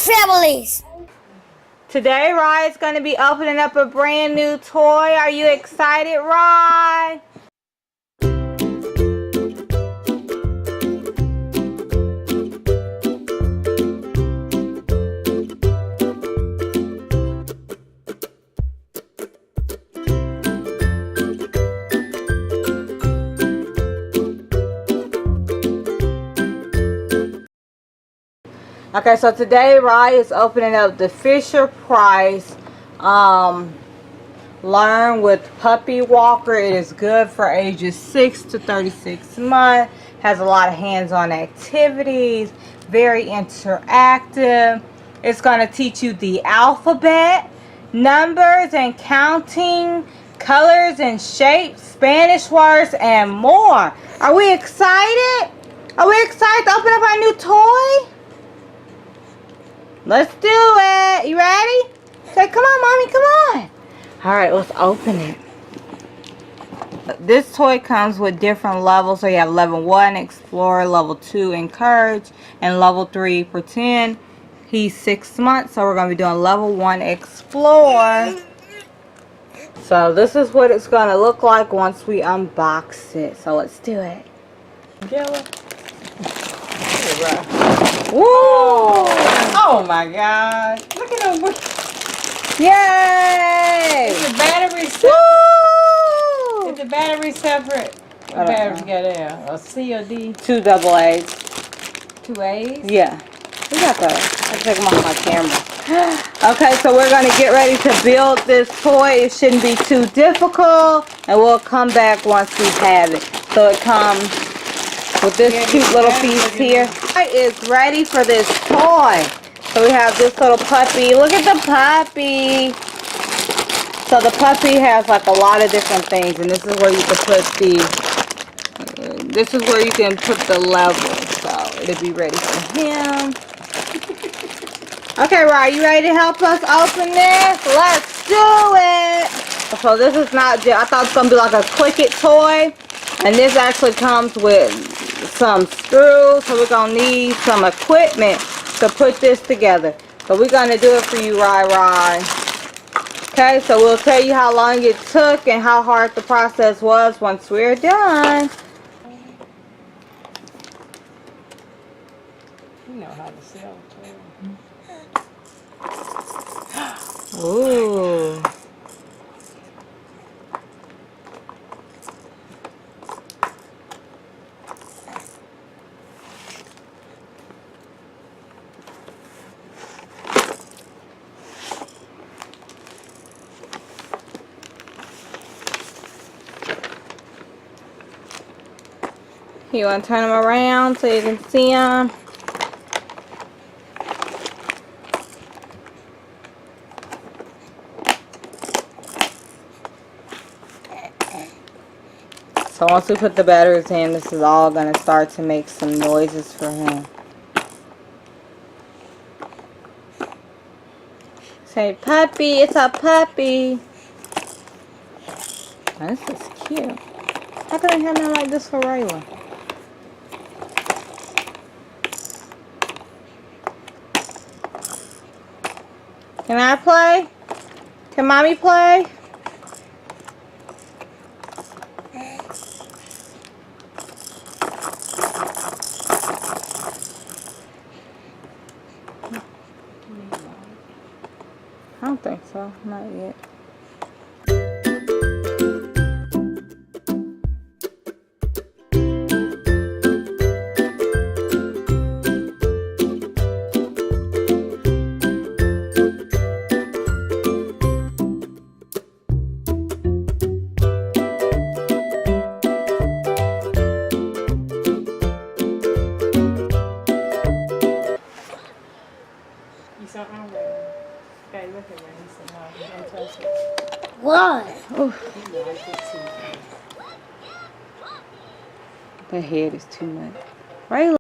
families. Today, Rye is going to be opening up a brand new toy. Are you excited, Rye? Okay, so today Rye is opening up the Fisher-Price Learn with Puppy Walker. It is good for ages 6 to 36 months. Has a lot of hands-on activities. Very interactive. It's going to teach you the alphabet, numbers and counting, colors and shapes, Spanish words, and more. Are we excited? Are we excited to open up our new toy? Let's do it. You ready? Say, come on, Mommy, come on. All right, let's open it. This toy comes with different levels. So you have level 1, Explore, level 2, Encourage, and level 3, Pretend. He's 6 months, so we're going to be doing level 1, Explore. So this is what it's going to look like once we unbox it. So let's do it. Yellow. Woo! Oh my God! Look at them. Yay! Is the battery separate? Woo! Is the battery separate? What battery you got there? A C or D? 2 double A's. 2 A's? Yeah. We got those. I take them off my camera. Okay, so we're going to get ready to build this toy. It shouldn't be too difficult. And we'll come back once we have it. So it comes with this cute little piece here. It is ready for this toy. So we have this little puppy. Look at the puppy. So the puppy has like a lot of different things, and this is where you can put the. This is where you can put the level. So it'll be ready for him. Okay, Rye, you ready to help us open this? Let's do it. So this is not. I thought it was gonna be like a Click It toy, and this actually comes with some screws, so we're gonna need some equipment to put this together. So we're gonna do it for you, Rye. Okay, so we'll tell you how long it took and how hard the process was once we're done. You know how to sell too. Ooh. You want to turn them around so you can see them? So once we put the batteries in, this is all going to start to make some noises for him. Say, puppy, it's a puppy. Oh, this is cute. How can I have nothing like this for Rayla? Can I play? Can Mommy play? I don't think so. Not yet. What? The head is too much. Right?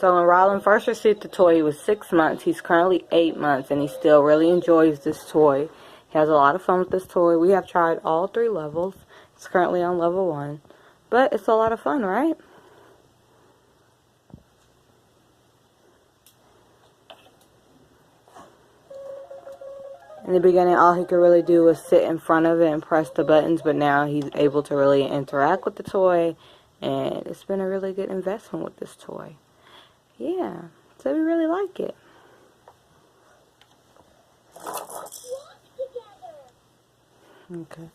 So when Rylan first received the toy, he was 6 months. He's currently 8 months, and he still really enjoys this toy. He has a lot of fun with this toy. We have tried all 3 levels. It's currently on level 1. But it's a lot of fun, right? In the beginning, all he could really do was sit in front of it and press the buttons, but now he's able to really interact with the toy, and it's been a really good investment with this toy. Yeah, so we really like it. Okay,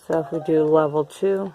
so if we do level 2.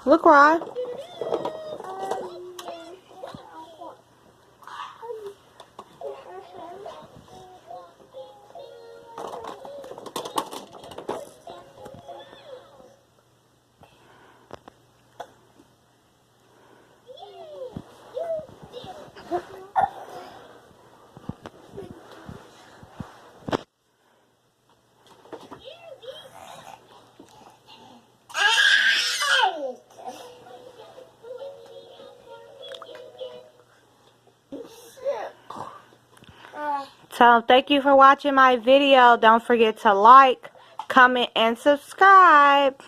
Look, Rod. So thank you for watching my video. Don't forget to like, comment, and subscribe.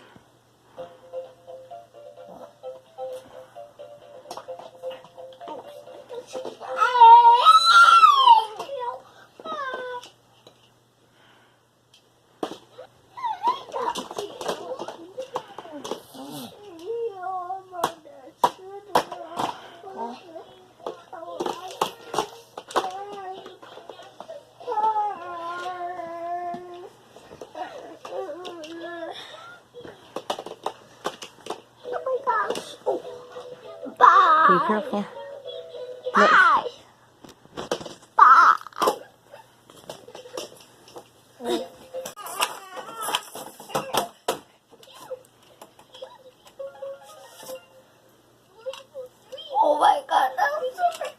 Be careful. Bye. Bye. Oh my God, that was so big.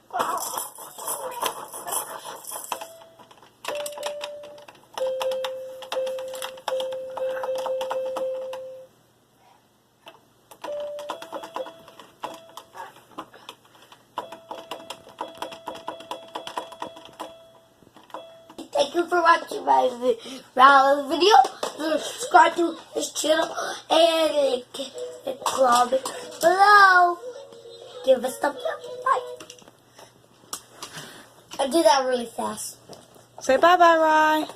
Thank you for watching my video. Subscribe to this channel and comment below. Give us thumbs up. Bye. I did that really fast. Say bye-bye, Rye.